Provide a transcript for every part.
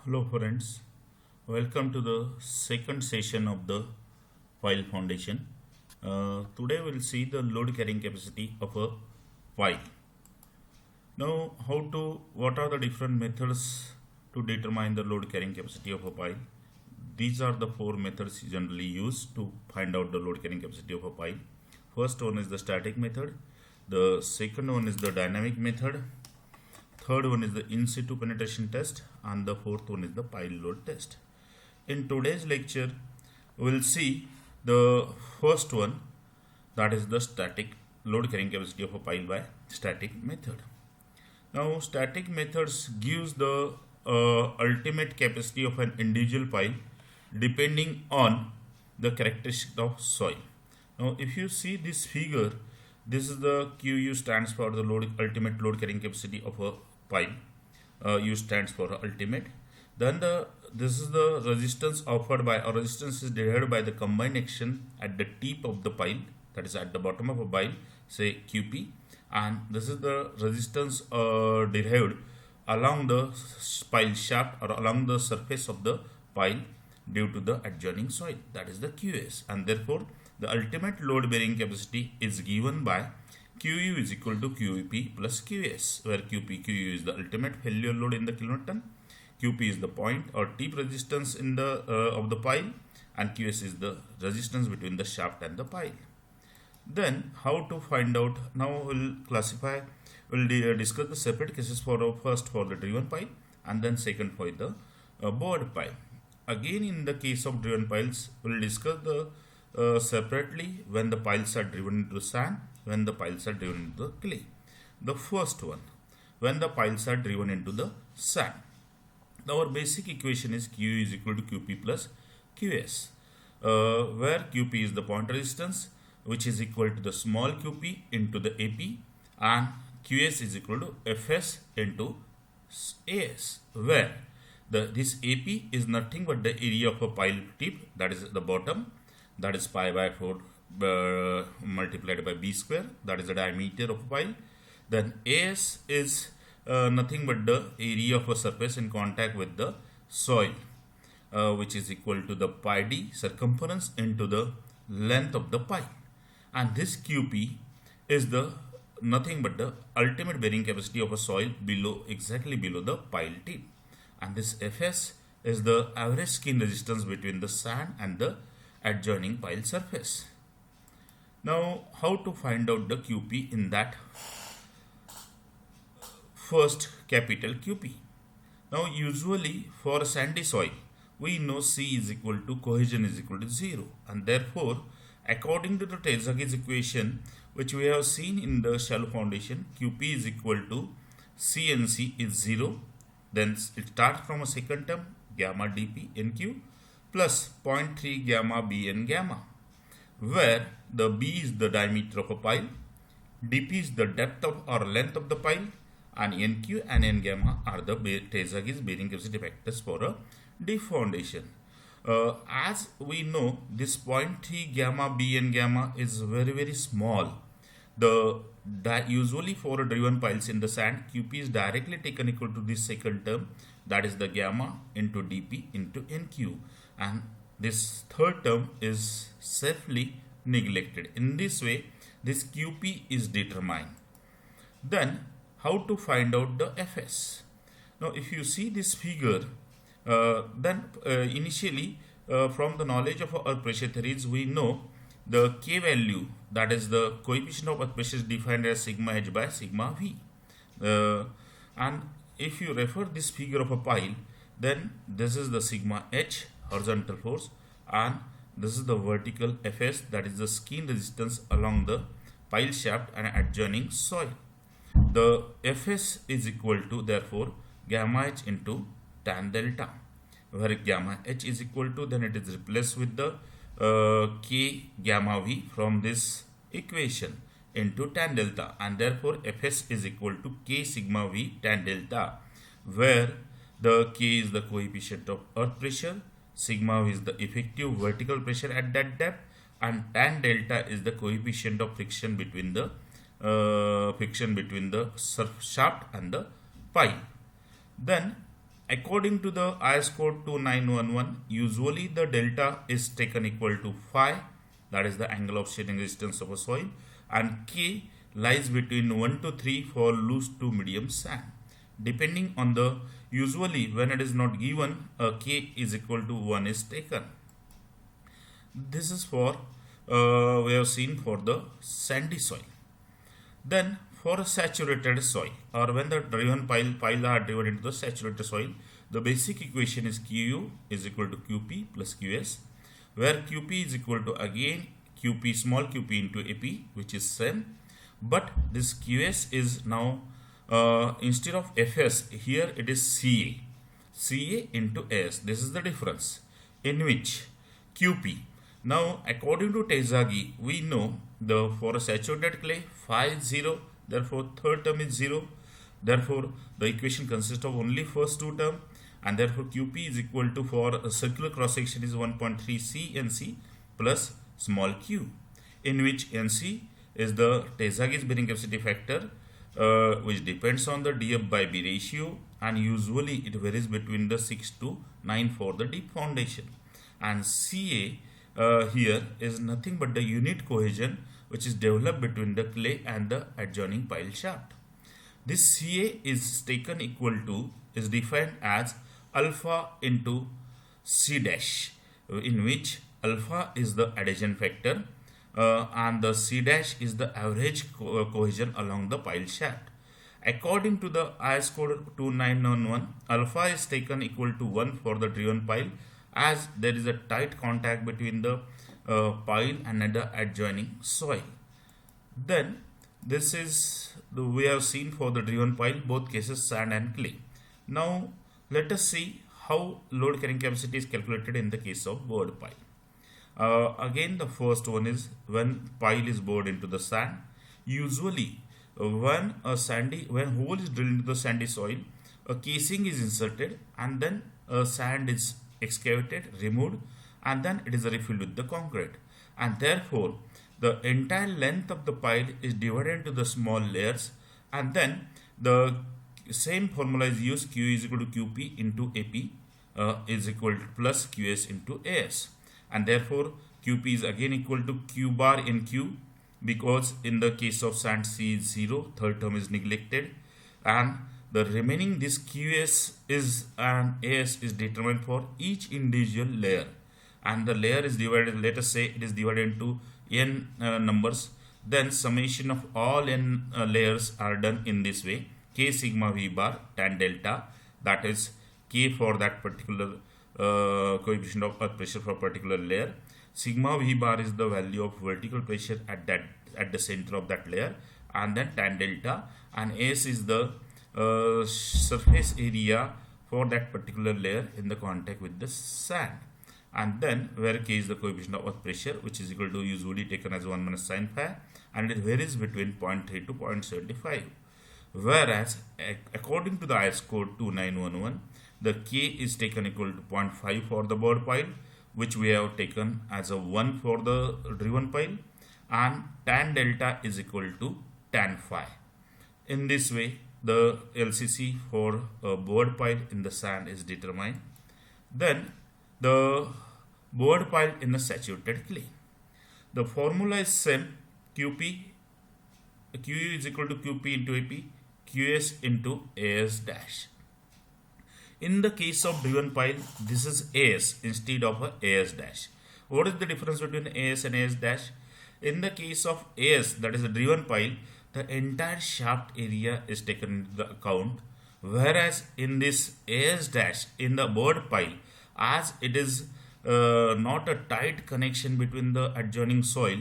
Hello friends, welcome to the second session of the pile foundation. Today we'll see the load carrying capacity of a pile. Now what are the different methods to determine the load carrying capacity of a pile? These are the four methods generally used to find out the load carrying capacity of a pile. First one is the static method, the second one is the dynamic method, third one is the in situ penetration test, and the fourth one is the pile load test. In today's lecture, we'll see the first one, that is the static load carrying capacity of a pile by static method. Now, static methods gives the ultimate capacity of an individual pile depending on the characteristic of soil. Now, if you see this figure, this is the QU stands for the ultimate load carrying capacity of a pile. U stands for ultimate. Then this is the resistance offered by, or resistance is derived by the combined action at the tip of the pile, that is at the bottom of a pile, say QP, and this is the resistance derived along the pile shaft or along the surface of the pile due to the adjoining soil, that is the QS, and therefore the ultimate load bearing capacity is given by QU is equal to QP plus QS, where QU is the ultimate failure load in the kilonewton, QP is the point or tip resistance in the of the pile, and QS is the resistance between the shaft and the pile. Then how to find out? Now we'll discuss the separate cases first for the driven pile and then second for the bored pile. Again, in the case of driven piles, we'll discuss the separately when the piles are driven into sand, when the piles are driven into the clay. The first one, when the piles are driven into the sand. Our basic equation is Q is equal to QP plus QS, where QP is the point resistance, which is equal to the small QP into the AP, and QS is equal to FS into AS, where this AP is nothing but the area of a pile tip, that is the bottom, that is pi by 4 multiplied by b square, that is the diameter of a pile. Then AS is nothing but the area of a surface in contact with the soil, which is equal to the pi d circumference into the length of the pile. And this QP is the nothing but the ultimate bearing capacity of a soil exactly below the pile tip. And this Fs is the average skin resistance between the sand and the adjoining pile surface. Now, how to find out the QP in that first capital QP? Now, usually for a sandy soil, we know C is equal to cohesion is equal to 0, and therefore, according to the Terzaghi's equation, which we have seen in the shallow foundation, QP is equal to CNC is 0. Then it starts from a second term, gamma dp nq plus 0.3 gamma bn gamma, where the b is the diameter of a pile, dp is the depth of or length of the pile, and nq and n gamma are the Terzaghi's bearing capacity factors for a deep foundation. As we know, this 0.3 gamma bn gamma is very small. Usually for driven piles in the sand, QP is directly taken equal to this second term, that is the gamma into dp into nq, and this third term is safely neglected. In this way, this QP is determined. Then how to find out the Fs? Now, if you see this figure, initially from the knowledge of earth pressure theories, we know the K value, that is the coefficient of earth pressure, is defined as sigma h by sigma v. And if you refer this figure of a pile, then this is the sigma h horizontal force, and this is the vertical Fs, that is the skin resistance along the pile shaft and adjoining soil. The Fs is equal to therefore gamma h into tan delta, where gamma h is equal to, then it is replaced with the K gamma v from this equation into tan delta, and therefore Fs is equal to K sigma v tan delta, where the K is the coefficient of earth pressure, sigma v is the effective vertical pressure at that depth, and tan delta is the coefficient of friction between the shaft and the pile. Then According to the IS code 2911, usually the delta is taken equal to phi, that is the angle of shearing resistance of a soil, and K lies between 1 to 3 for loose to medium sand. Depending on the, usually when it is not given, K is equal to 1 is taken. This is for, we have seen for the sandy soil. Then for a saturated soil, or when the driven pile are driven into the saturated soil, the basic equation is Qu is equal to Qp plus Qs, where Qp is equal to again Qp small qp into Ap, which is same, but this Qs is now instead of Fs, here it is Ca into As. This is the difference in which Qp. Now according to Terzaghi, we know the for a saturated clay phi is 0, therefore third term is 0, therefore the equation consists of only first two term, and therefore Qp is equal to, for a circular cross section is 1.3 C NC plus small q, in which NC is the Terzaghi's bearing capacity factor, which depends on the dF by B ratio, and usually it varies between the 6 to 9 for the deep foundation, and Ca here is nothing but the unit cohesion which is developed between the clay and the adjoining pile shaft. This Ca is taken equal to, is defined as alpha into C dash, in which alpha is the adhesion factor and the C dash is the average cohesion along the pile shaft. According to the IS code 2911, alpha is taken equal to 1 for the driven pile, as there is a tight contact between the pile and the adjoining soil. Then this is we have seen for the driven pile, both cases sand and clay. Now let us see how load carrying capacity is calculated in the case of bored pile. Again, the first one is when pile is bored into the sand. Usually when hole is drilled into the sandy soil, a casing is inserted and then sand is excavated, removed, and then it is refilled with the concrete, and therefore the entire length of the pile is divided into the small layers, and then the same formula is used. Q is equal to Qp into Ap is equal to plus Qs into As, and therefore Qp is again equal to Q bar in Q, because in the case of sand C is 0, third term is neglected, and the remaining this Qs is and As is determined for each individual layer, and the layer is divided, let us say it is divided into n numbers, then summation of all n layers are done in this way. K sigma V bar tan delta, that is K for that particular coefficient of earth pressure for particular layer. Sigma V bar is the value of vertical pressure at the center of that layer, and then tan delta, and S is the surface area for that particular layer in the contact with the sand, and then where K is the coefficient of earth pressure, which is equal to usually taken as 1 minus sin phi, and it varies between 0.3 to 0.75. Whereas according to the IS code 2911, the K is taken equal to 0.5 for the bored pile, which we have taken as a 1 for the driven pile, and tan delta is equal to tan phi. In this way, the LCC for a bored pile in the sand is determined. Then the bored pile in the saturated clay. The formula is same. Q is equal to Qp into Ap, Qs into As dash. In the case of driven pile, this is As instead of a As dash. What is the difference between As and As dash? In the case of As, that is a driven pile, the entire shaft area is taken into the account, whereas in this As dash, in the bored pile, as it is not a tight connection between the adjoining soil,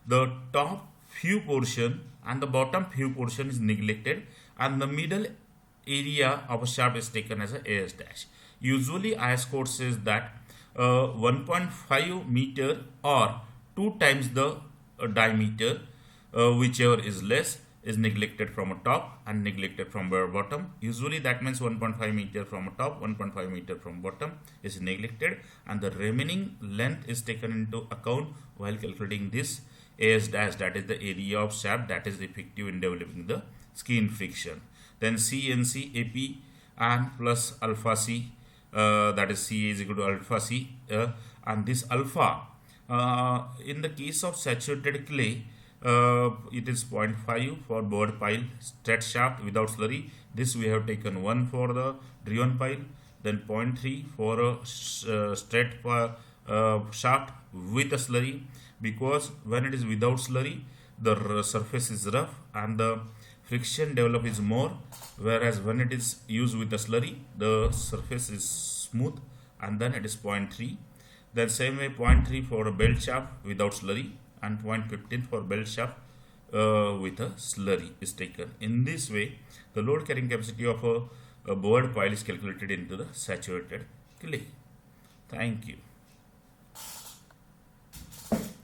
the top few portion and the bottom few portion is neglected, and the middle area of a shaft is taken as a As dash. Usually IS code says that 1.5 meter or 2 times the diameter, whichever is less, is neglected from a top and neglected from bottom. Usually that means 1.5 meter from a top, 1.5 meter from bottom is neglected, and the remaining length is taken into account while calculating this As dash, that is the area of shaft that is effective in developing the skin friction. Then C and C, AP and plus alpha C, that is C is equal to alpha C, and this alpha, in the case of saturated clay, it is 0.5 for bored pile straight shaft without slurry. This we have taken 1 for the driven pile, then 0.3 for a straight shaft with a slurry, because when it is without slurry the surface is rough and the friction develop is more, whereas when it is used with a slurry the surface is smooth, and then it is 0.3. Then same way 0.3 for a belt shaft without slurry and 0.15 for belt shaft with a slurry is taken. In this way the load carrying capacity of a bored pile is calculated into the saturated clay. Thank you.